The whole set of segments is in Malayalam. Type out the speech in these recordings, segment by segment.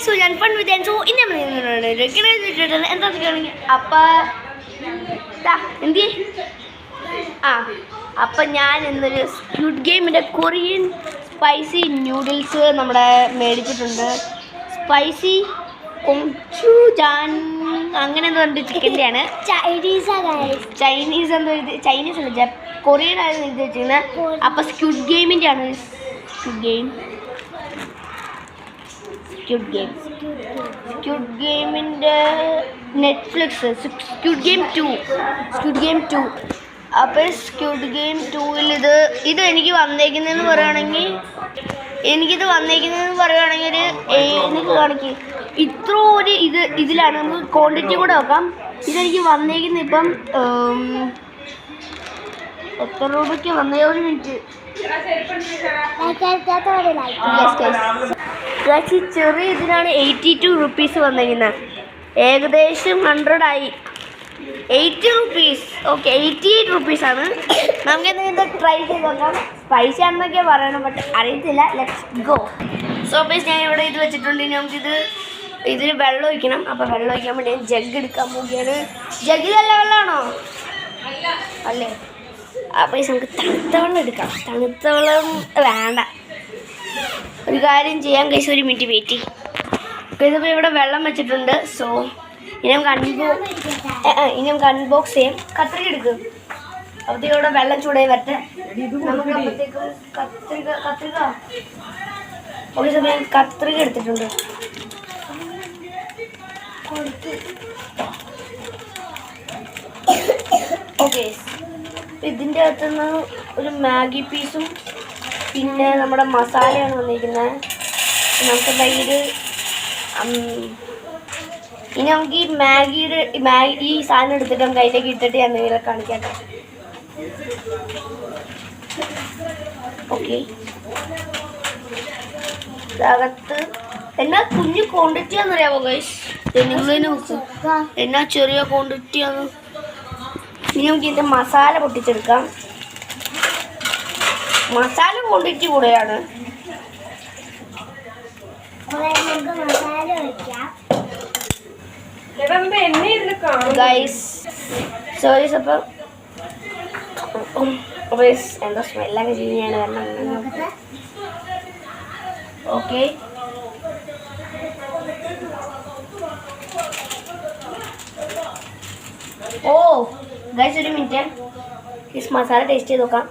ഗൈസ്, ഞാൻ ഫൺ വിത്ത് ആൻഡ് സോ ഇന്ന് എന്താ എന്തി അപ്പം ഞാൻ ഇന്നൊരു സ്ക്വിഡ് ഗെയിമിൻ്റെ കൊറിയൻ സ്പൈസി ന്യൂഡിൽസ് നമ്മുടെ മേടിച്ചിട്ടുണ്ട്. സ്പൈസി കൊഞ്ചുജാൻ അങ്ങനെ എന്തോ ഉണ്ട്, ചിക്കൻ്റെ ആണ്. ചൈനീസ് എന്തോ ഇത്, ചൈനീസ് അല്ല കൊറിയൻ ആയിരുന്നു ഇത് വെച്ചിരുന്നത്. അപ്പം സ്ക്വിഡ് ഗെയിമിൻ്റെ ആണ്. സ്ക്വിഡ് ഗെയിമിൻ്റെ നെറ്റ്ഫ്ലിക്സ് സ്ക്വിഡ് ഗെയിം 2. അപ്പോൾ സ്ക്വിഡ് ഗെയിം 2ൽ ഇത് എനിക്ക് വന്നേക്കുന്നതെന്ന് പറയുകയാണെങ്കിൽ എനിക്ക് കാണിക്കും ഇത്ര ഒരു ഇതിലാണ്. നമുക്ക് ക്വാണ്ടിറ്റി കൂടെ നോക്കാം. ഇതെനിക്ക് വന്നേക്കുന്നത് ഇപ്പം എത്ര രൂപയ്ക്ക് വന്നേ? ഒരു മിനിറ്റ്. ഈ ചെറിയ ഇതിനാണ് 82 റുപ്പീസ് വന്നിരിക്കുന്നത്. ഏകദേശം 100 ആയി. 80 റുപ്പീസ്. ഓക്കെ, 88 റുപ്പീസാണ്. നമുക്ക് എന്തെങ്കിലും ട്രൈ ചെയ്ത് നോക്കാം. സ്പൈസി ആണെന്നൊക്കെ പറയണം, ബട്ട് അറിയത്തില്ല. Let's go. സോ ഗൈസ്, ഞാൻ ഇവിടെ ഇത് വെച്ചിട്ടുണ്ട്. ഇതിന് വെള്ളം ഒഴിക്കണം. അപ്പോൾ വെള്ളം ഒഴിക്കാൻ വേണ്ടി ഞാൻ ജഗ് എടുക്കാൻ പോവുകയാണ്. ജഗ്ഗിലല്ല വെള്ളമാണോ? അല്ലേ? അപ്പോൾ നമുക്ക് തണുത്ത വെള്ളം എടുക്കാം. തണുത്ത വെള്ളം വേണ്ട. ഒരു കാര്യം ചെയ്യാം ഗൈസ്, ഒരു മിനിറ്റ് വെയിറ്റ് ചെയ്യും. ഇതിപ്പോൾ ഇവിടെ വെള്ളം വെച്ചിട്ടുണ്ട്. സോ ഇനി നമുക്ക് അൺബോക്സ് ചെയ്യാം. കത്രിക എടുക്കും. അപ്പോഴത്തേക്കും ഇവിടെ വെള്ളം ചൂടായി വരട്ടെ. നമുക്ക് അപ്പോഴത്തേക്കും കത്രിക ഒരു സമയം കത്രിക എടുത്തിട്ടുണ്ട്. ഓക്കെ, ഇതിൻ്റെ അകത്തുനിന്ന് ഒരു മാഗി പീസും പിന്നെ നമ്മുടെ മസാലയാണ് വന്നിരിക്കുന്നത്. നമുക്ക് ഇനി നമുക്ക് ഈ സാധനം എടുത്തിട്ട് നമുക്ക് അതിലേക്ക് ഇട്ടിട്ട് ഞാൻ നിങ്ങളെ കാണിക്കാം. ഓക്കെ, അകത്ത് എന്നാ കുഞ്ഞു ക്വാണ്ടിറ്റി ആണെന്നറിയാമോ ഗൈസ്? നിങ്ങളതിനെ നോക്ക്, എന്നാ ചെറിയ ക്വാണ്ടിറ്റിയാണ്. ഇനി നമുക്ക് ഇതിൻ്റെ മസാല പൊട്ടിച്ചെടുക്കാം. മസാല ക്വാണ്ടിറ്റി കൂടെയാണ്. ഗൈസ് സോറി, അപ്പം എന്താ സ്മെല്ലൊക്കെ ചെയ്യാൻ വരണം. ഓക്കെ, ഓ ഗൈസ് ഒരു മിനിറ്റ്, ഈ മസാല ടേസ്റ്റ് ചെയ്ത് നോക്കാം.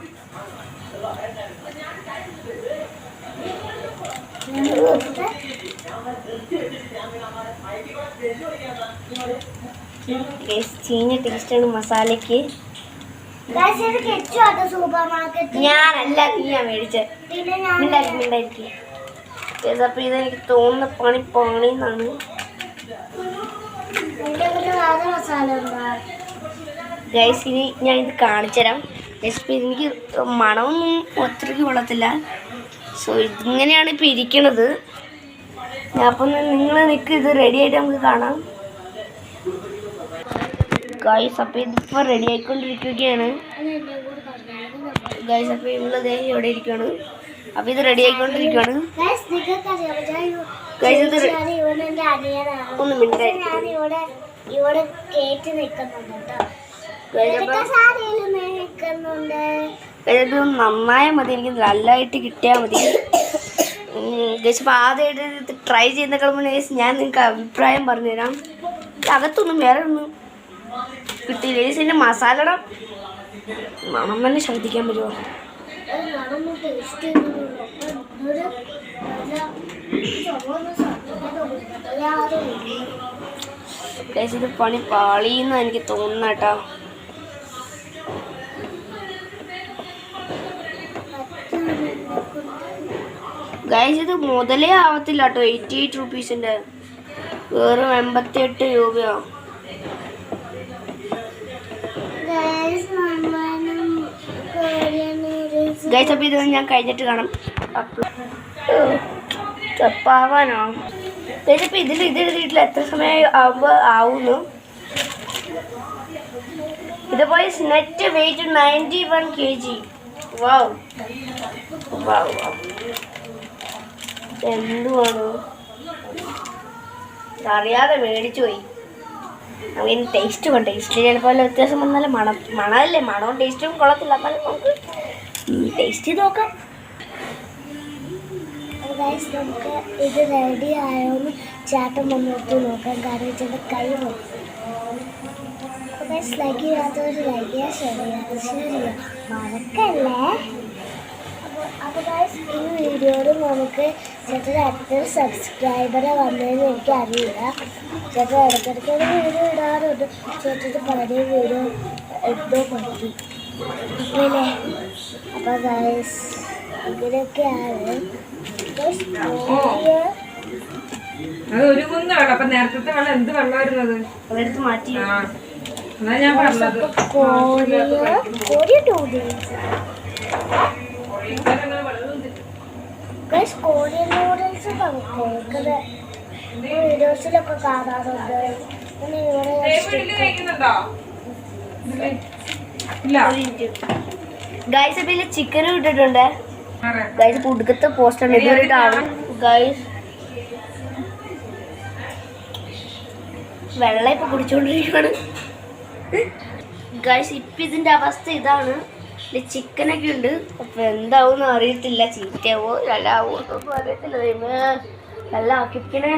ചീഞ്ഞ ടേസ്റ്റാണ് മസാലയ്ക്ക്. ഞാനല്ല, നീയാ മേടിച്ചത്. മിണ്ടായിരിക്കും. അപ്പോൾ ഇതെനിക്ക് തോന്നുന്ന പണിന്നാണ്. ഗൈസ്, ഇനി ഞാൻ ഇത് കാണിച്ചുതരാം. ഗൈസ്, എനിക്ക് മണമൊന്നും ഒത്തിരിക്ക് കൊള്ളത്തില്ല. സോ ഇതിങ്ങനെയാണ് ഇപ്പോൾ ഇരിക്കണത്. അപ്പം നിങ്ങൾ ഇത് റെഡി ആയിട്ട് നമുക്ക് കാണാം. ഗൈസ്, അപ്പോൾ ഇതിപ്പോൾ റെഡി ആയിക്കൊണ്ടിരിക്കുകയാണ്. ഗൈസ്, അപ്പോൾ ഉള്ളത് ഇവിടെ ഇരിക്കുകയാണ്. അപ്പോൾ ഇത് റെഡി ആയിക്കൊണ്ടിരിക്കുകയാണ്. ഗൈസ്, ഇത് ഒന്ന് മിനിറ്റായിരിക്കും. ഇത് നന്നായാൽ മതി, എനിക്ക് നല്ലതായിട്ട് കിട്ടിയാൽ മതി. ഗൈസ്, അപ്പോൾ ആദ്യമായിട്ട് ഇത് ട്രൈ ചെയ്യുന്നതിനേക്കാൾ മുന്നേ ഞാൻ നിങ്ങൾക്ക് അഭിപ്രായം പറഞ്ഞുതരാം. അകത്തൊന്നും വേറെ ഒന്നും കിട്ടിയില്ല. ഗൈസ്, ഇതിൻ്റെ മസാലയുടെ മണം തന്നെ ശ്രദ്ധിക്കാൻ പറ്റുമോ? ഗൈസ്, ഇത് പണി പാളിയെന്ന് എനിക്ക് തോന്നുന്ന കേട്ടോ. ഗൈസ്, ഇത് മുതലേ ആവത്തില്ല കേട്ടോ. 88 റുപ്പീസിൻ്റെ വെറും 88 രൂപയോ? ഗൈസ്, അപ്പോൾ ഇത് ഞാൻ കഴിഞ്ഞിട്ട് കാണാം. ചപ്പാവാനോ ഗൈസ്? അപ്പോൾ ഇത് എഴുതിയിട്ടില്ല എത്ര സമയം ആവുന്നു. ഇതുപോലെ നെറ്റ് വെയിറ്റ് 91 kg. വാവ്, എന്തുവാണ് അറിയാതെ മേടിച്ചു പോയി. നമുക്ക് ടേസ്റ്റ് കൊണ്ട് ടേസ്റ്റിൽ ചിലപ്പോൾ വല്ല വ്യത്യാസം വന്നാലും മണമല്ലേ, മണവും ടേസ്റ്റും കൊള്ളത്തില്ല. എന്നാലും നമുക്ക് ടേസ്റ്റ് ചെയ്ത് നോക്കാം. നമുക്ക് ഇത് റെഡി ആയോന്ന് ചേട്ടൻ വന്നിട്ട് നോക്കാം. കാരണം ചേട്ടൻ കൈ ലൈക്ക് ചെയ്യാത്തവർ ലൈക്ക് ചെയ്യാൻ ശരിയാ മറക്കല്ലേ. അപ്പോൾ ഈ വീഡിയോയിൽ നമുക്ക് ചേട്ടൻ എത്ര സബ്സ്ക്രൈബറെ വന്നതെന്ന് എനിക്കറിയില്ല. ചേട്ടൻ ഇടയ്ക്കിടയ്ക്ക് ഒരു വീഡിയോ ഇടാറുണ്ട്. ചേട്ടൻ്റെ പഴയ വീഡിയോ എന്തോ പറ്റി അല്ലേ. അപ്പോൾ ഗൈസ് ഇങ്ങനെയൊക്കെയാണ്. അത് ഒരു കുന്ന് വെള്ളം. അപ്പൊ നേരത്തെ വെള്ളം എന്ത് വെള്ളമായിരുന്നത്? അതെടുത്ത് മാറ്റി. അതാ ഞാൻ പറഞ്ഞത്. കോറിയൻ നൂഡിൽസ് കേൾക്കുന്നത് വീഡിയോസിലൊക്കെ കാണാറുണ്ട്. ഗൈസ് ഇപ്പൊ ഇതിൽ ചിക്കനും ഇട്ടിട്ടുണ്ട്. ഗൈസ് പുടുക്കത്തെ പോസ്റ്റ് ഇതുവരെ കാണും. ഗൈസ് വെള്ളം ഇപ്പൊ കുടിച്ചോണ്ടിരിക്കുകയാണ്. ഗൈസ് ഇപ്പം ഇതിന്റെ അവസ്ഥ ഇതാണ്. ചിക്കനൊക്കെ ഉണ്ട്. അപ്പൊ എന്താവും അറിയത്തില്ല. ചീത്തയാവോ നല്ലാവോ ഒന്നും അറിയത്തില്ല. നല്ല ആക്കിപ്പിക്കണേ.